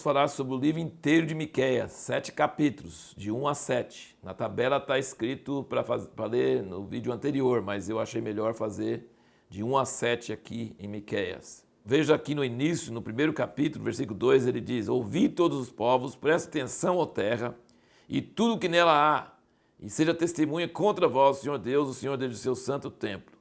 falar sobre o livro inteiro de Miqueias, 7 capítulos, de 1 a 7. Na tabela está escrito para ler no vídeo anterior, mas eu achei melhor fazer de 1 a 7 aqui em Miqueias. Veja aqui no início, no primeiro capítulo, versículo 2, ele diz: ouvi todos os povos, presta atenção, ó terra, e tudo que nela há, e seja testemunha contra vós, Senhor Deus, o Senhor desde o seu santo templo.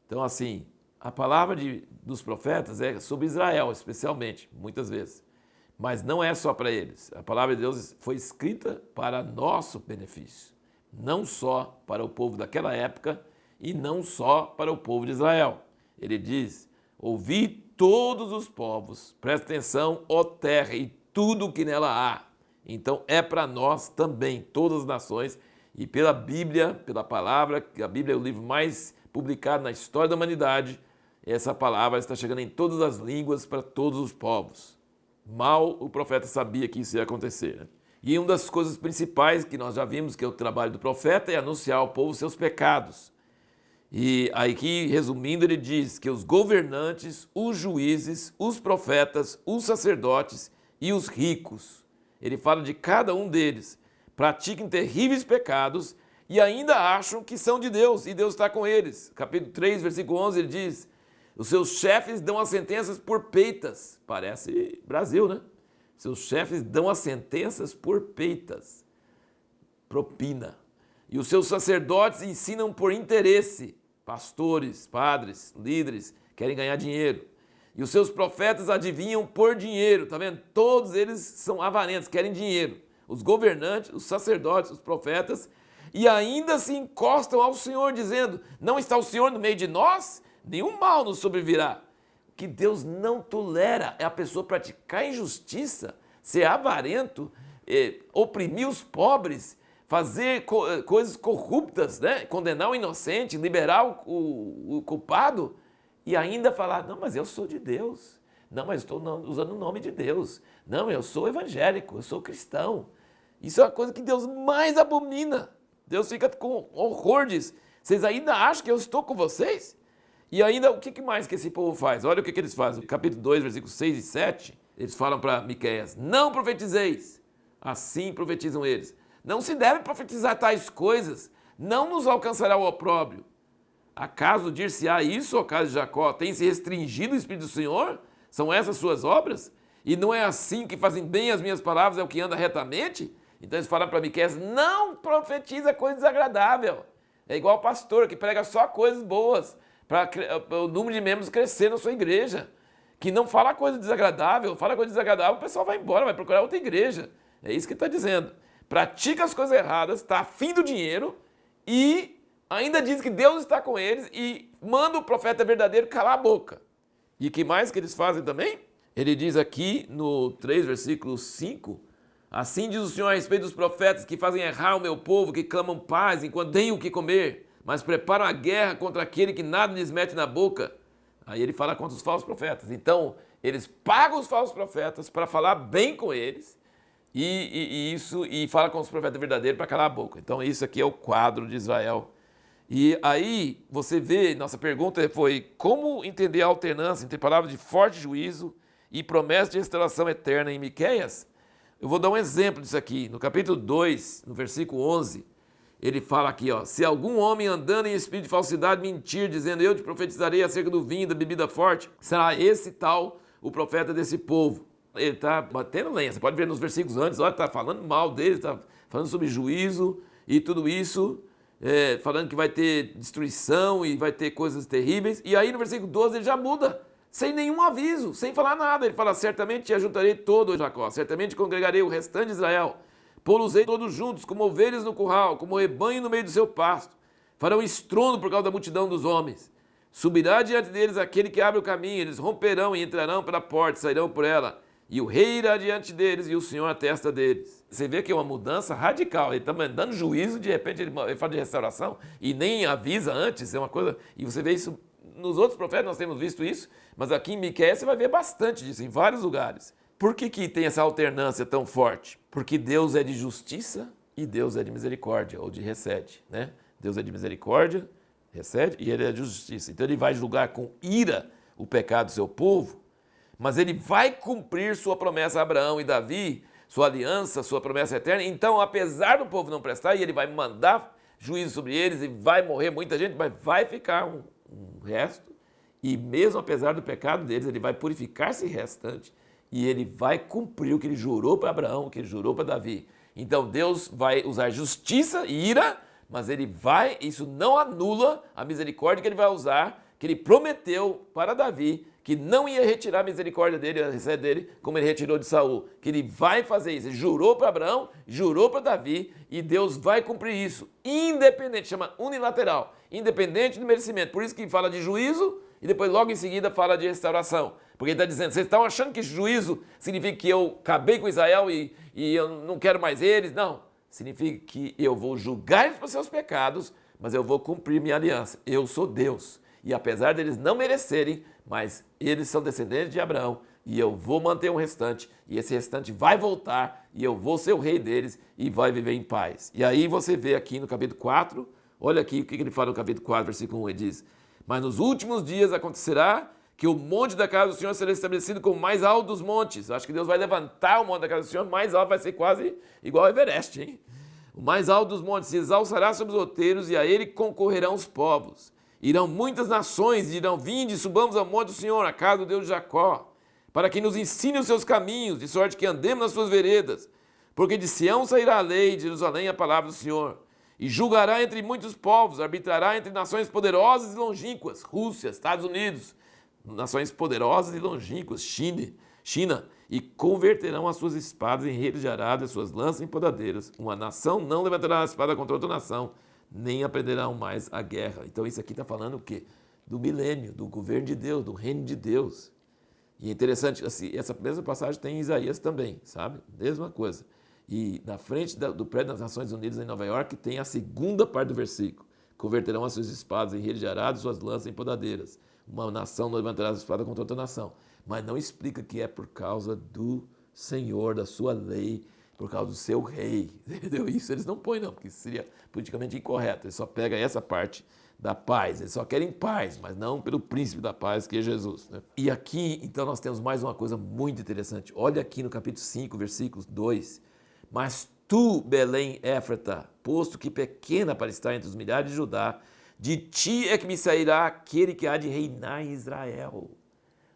Então, assim, a palavra dos profetas é sobre Israel, especialmente, muitas vezes. Mas não é só para eles. A palavra de Deus foi escrita para nosso benefício. Não só para o povo daquela época e não só para o povo de Israel. Ele diz: ouvi todos os povos, presta atenção, ó terra, e tudo o que nela há. Então é para nós também, todas as nações, e pela Bíblia, pela palavra, que a Bíblia é o livro mais publicado na história da humanidade, essa palavra está chegando em todas as línguas para todos os povos. Mal o profeta sabia que isso ia acontecer, né? E uma das coisas principais que nós já vimos, que é o trabalho do profeta, é anunciar ao povo seus pecados. E aqui, resumindo, ele diz que os governantes, os juízes, os profetas, os sacerdotes e os ricos, ele fala de cada um deles, praticam terríveis pecados e ainda acham que são de Deus e Deus está com eles. Capítulo 3, versículo 11, ele diz: os seus chefes dão as sentenças por peitas. Parece Brasil, né? Seus chefes dão as sentenças por peitas. Propina. E os seus sacerdotes ensinam por interesse. Pastores, padres, líderes querem ganhar dinheiro. E os seus profetas adivinham por dinheiro. Tá vendo? Todos eles são avarentos, querem dinheiro. Os governantes, os sacerdotes, os profetas, e ainda se encostam ao Senhor, dizendo: não está o Senhor no meio de nós? Nenhum mal nos sobrevirá. O que Deus não tolera é a pessoa praticar injustiça, ser avarento, oprimir os pobres, fazer coisas corruptas, né? Condenar o inocente, liberar o culpado e ainda falar: não, mas eu sou de Deus. Não, mas estou usando o nome de Deus. Não, eu sou evangélico, eu sou cristão. Isso é uma coisa que Deus mais abomina. Deus fica com horror disso. Vocês ainda acham que eu estou com vocês? E ainda, o que mais que esse povo faz? Olha o que eles fazem. No capítulo 2, versículos 6 e 7, eles falam para Miqueias: não profetizeis. Assim profetizam eles: não se deve profetizar tais coisas, não nos alcançará o opróbrio. Acaso dir-se-á isso, ó casa de Jacó? Tem se restringido o Espírito do Senhor? São essas suas obras? E não é assim que fazem bem as minhas palavras, é o que anda retamente? Então eles falam para Miqueias: não profetiza coisa desagradável. É igual o pastor que prega só coisas boas, para o número de membros crescer na sua igreja. Que não fala coisa desagradável, fala coisa desagradável, o pessoal vai embora, vai procurar outra igreja. É isso que ele está dizendo. Pratica as coisas erradas, está afim do dinheiro e ainda diz que Deus está com eles e manda o profeta verdadeiro calar a boca. E o que mais que eles fazem também? Ele diz aqui no 3, versículo 5, assim diz o Senhor a respeito dos profetas que fazem errar o meu povo, que clamam paz enquanto têm o que comer, mas preparam a guerra contra aquele que nada lhes mete na boca. Aí ele fala contra os falsos profetas. Então, eles pagam os falsos profetas para falar bem com eles e fala com os profetas verdadeiros para calar a boca. Então, isso aqui é o quadro de Israel. E aí, você vê, nossa pergunta foi: como entender a alternância entre palavras de forte juízo e promessa de restauração eterna em Miqueias? Eu vou dar um exemplo disso aqui. No capítulo 2, no versículo 11, ele fala aqui, ó: se algum homem andando em espírito de falsidade mentir, dizendo eu te profetizarei acerca do vinho e da bebida forte, será esse tal o profeta desse povo. Ele está batendo lenha. Você pode ver nos versículos antes, olha, está falando mal deles, está falando sobre juízo e tudo isso, falando que vai ter destruição e vai ter coisas terríveis. E aí no versículo 12 ele já muda, sem nenhum aviso, sem falar nada. Ele fala: certamente te ajuntarei todo, Jacó, certamente congregarei o restante de Israel. Pô-los-ei todos juntos, como ovelhas no curral, como rebanho no meio do seu pasto. Farão estrondo por causa da multidão dos homens. Subirá diante deles aquele que abre o caminho, eles romperão e entrarão pela porta, sairão por ela. E o rei irá diante deles e o Senhor à testa deles. Você vê que é uma mudança radical. Ele está dando juízo, de repente ele fala de restauração e nem avisa antes. É uma coisa. E você vê isso nos outros profetas, nós temos visto isso, mas aqui em Miqueias você vai ver bastante disso, em vários lugares. Por que tem essa alternância tão forte? Porque Deus é de justiça e Deus é de misericórdia, ou de recede, né? Deus é de misericórdia, recede, e Ele é de justiça. Então Ele vai julgar com ira o pecado do seu povo, mas ele vai cumprir sua promessa a Abraão e Davi, sua aliança, sua promessa eterna. Então, apesar do povo não prestar, e ele vai mandar juízo sobre eles, e vai morrer muita gente, mas vai ficar um resto. E mesmo apesar do pecado deles, ele vai purificar esse restante. E ele vai cumprir o que ele jurou para Abraão, o que ele jurou para Davi. Então Deus vai usar justiça e ira, mas ele vai, isso não anula a misericórdia que ele vai usar, que ele prometeu para Davi, que não ia retirar a misericórdia dele, a receita dele, como ele retirou de Saul. Que ele vai fazer isso. Ele jurou para Abraão, jurou para Davi, e Deus vai cumprir isso. Independente, chama unilateral, independente do merecimento. Por isso que fala de juízo, e depois logo em seguida fala de restauração. Porque ele está dizendo, vocês estão achando que juízo significa que eu acabei com Israel e eu não quero mais eles? Não, significa que eu vou julgar eles por seus pecados, mas eu vou cumprir minha aliança. Eu sou Deus. E apesar deles não merecerem, mas eles são descendentes de Abraão, e eu vou manter um restante, e esse restante vai voltar, e eu vou ser o rei deles, e vai viver em paz. E aí você vê aqui no capítulo 4, olha aqui o que ele fala no capítulo 4, versículo 1, ele diz: mas nos últimos dias acontecerá que o monte da casa do Senhor será estabelecido como o mais alto dos montes. Acho que Deus vai levantar o monte da casa do Senhor, mais alto, vai ser quase igual ao Everest, hein? O mais alto dos montes se exalçará sobre os outeiros, e a ele concorrerão os povos. Irão muitas nações e dirão: vinde, subamos ao monte do Senhor, a casa do Deus de Jacó, para que nos ensine os seus caminhos, de sorte que andemos nas suas veredas. Porque de Sião sairá a lei, de Jerusalém a palavra do Senhor. E julgará entre muitos povos, arbitrará entre nações poderosas e longínquas, Rússia, Estados Unidos, nações poderosas e longínquas, China, e converterão as suas espadas em redes de arado e as suas lanças em podadeiras. Uma nação não levantará a espada contra outra nação, nem aprenderão mais a guerra. Então isso aqui está falando o quê? Do milênio, do governo de Deus, do reino de Deus. E é interessante, assim, essa mesma passagem tem em Isaías também, sabe? Mesma coisa. E na frente do prédio das Nações Unidas em Nova York tem a segunda parte do versículo. Converterão as suas espadas em rede de arado, suas lanças em podadeiras. Uma nação não levantará a espada contra outra nação. Mas não explica que é por causa do Senhor, da sua lei, por causa do seu rei. Entendeu? Isso eles não põem não, porque isso seria politicamente incorreto. Eles só pegam essa parte da paz. Eles só querem paz, mas não pelo príncipe da paz, que é Jesus, né? E aqui, então, nós temos mais uma coisa muito interessante. Olha aqui no capítulo 5, versículo 2. Mas tu, Belém Éfrata, posto que pequena para estar entre os milhares de Judá, de ti é que me sairá aquele que há de reinar em Israel.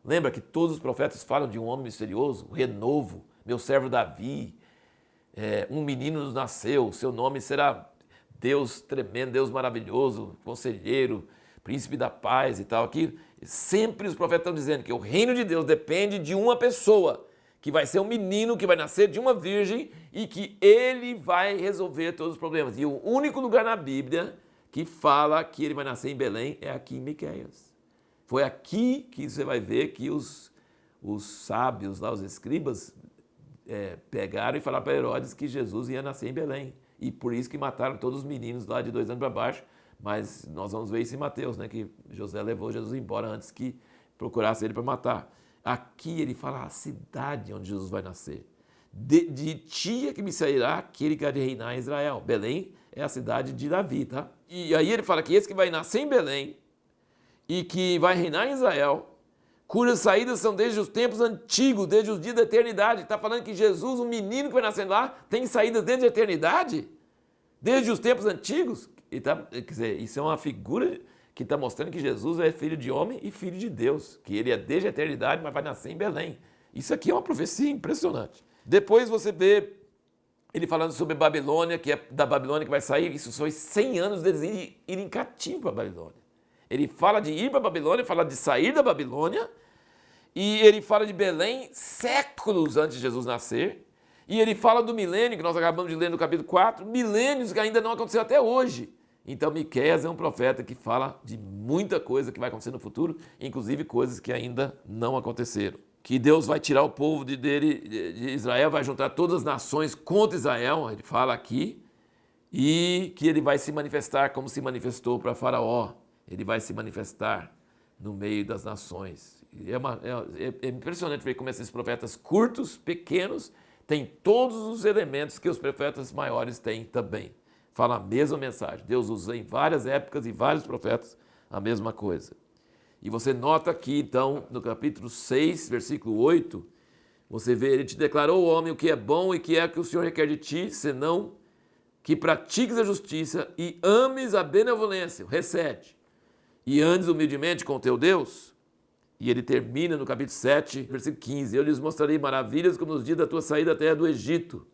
Lembra que todos os profetas falam de um homem misterioso, o renovo, meu servo Davi, um menino nos nasceu, seu nome será Deus tremendo, Deus maravilhoso, conselheiro, príncipe da paz e tal. Aqui, sempre os profetas estão dizendo que o reino de Deus depende de uma pessoa, que vai ser um menino que vai nascer de uma virgem e que ele vai resolver todos os problemas. E o único lugar na Bíblia que fala que ele vai nascer em Belém é aqui em Miqueias. Foi aqui que você vai ver que os sábios, lá, os escribas, pegaram e falaram para Herodes que Jesus ia nascer em Belém. E por isso que mataram todos os meninos lá de 2 anos para baixo. Mas nós vamos ver isso em Mateus, né, que José levou Jesus embora antes que procurasse ele para matar. Aqui ele fala a cidade onde Jesus vai nascer. De ti é que me sairá aquele que há de reinar em Israel. Belém é a cidade de Davi, tá? E aí ele fala que esse que vai nascer em Belém e que vai reinar em Israel, cujas saídas são desde os tempos antigos, desde os dias da eternidade. Está falando que Jesus, o menino que vai nascer lá, tem saídas desde a eternidade? Desde os tempos antigos? Quer dizer, isso é uma figura que está mostrando que Jesus é filho de homem e filho de Deus, que ele é desde a eternidade, mas vai nascer em Belém. Isso aqui é uma profecia impressionante. Depois você vê ele falando sobre Babilônia, que é da Babilônia que vai sair, isso foi 100 anos deles irem cativo para a Babilônia. Ele fala de ir para a Babilônia, fala de sair da Babilônia, e ele fala de Belém séculos antes de Jesus nascer, e ele fala do milênio, que nós acabamos de ler no capítulo 4, milênios que ainda não aconteceu até hoje. Então Miqueias é um profeta que fala de muita coisa que vai acontecer no futuro, inclusive coisas que ainda não aconteceram. Que Deus vai tirar o povo de Israel, vai juntar todas as nações contra Israel, ele fala aqui, e que ele vai se manifestar como se manifestou para Faraó. Ele vai se manifestar no meio das nações. É impressionante ver como esses profetas curtos, pequenos, têm todos os elementos que os profetas maiores têm também. Fala a mesma mensagem. Deus usa em várias épocas e vários profetas a mesma coisa. E você nota aqui, então, no capítulo 6, versículo 8, você vê, ele te declarou, homem, o que é bom e que é que o Senhor requer de ti, senão que pratiques a justiça e ames a benevolência, o recede, e andes humildemente com o teu Deus. E ele termina no capítulo 7, versículo 15, eu lhes mostrarei maravilhas como nos dias da tua saída da terra do Egito.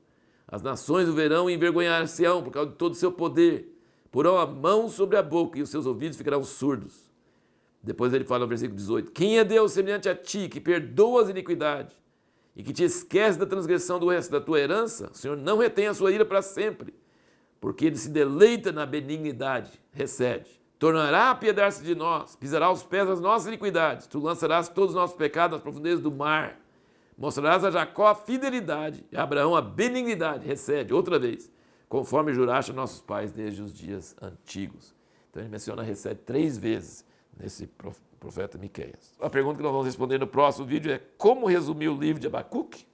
As nações o verão e envergonhar-se-ão por causa de todo o seu poder. Porão a mão sobre a boca e os seus ouvidos ficarão surdos. Depois ele fala no versículo 18, quem é Deus semelhante a ti, que perdoa as iniquidades e que te esquece da transgressão do resto da tua herança? O Senhor não retém a sua ira para sempre, porque ele se deleita na benignidade, recede. Tornará a apiedar-se de nós, pisará os pés das nossas iniquidades. Tu lançarás todos os nossos pecados nas profundezas do mar. Mostrarás a Jacó a fidelidade e a Abraão a benignidade, recede, outra vez, conforme juraste a nossos pais desde os dias antigos. Então ele menciona recede 3 vezes nesse profeta Miqueias. A pergunta que nós vamos responder no próximo vídeo é como resumir o livro de Abacuque?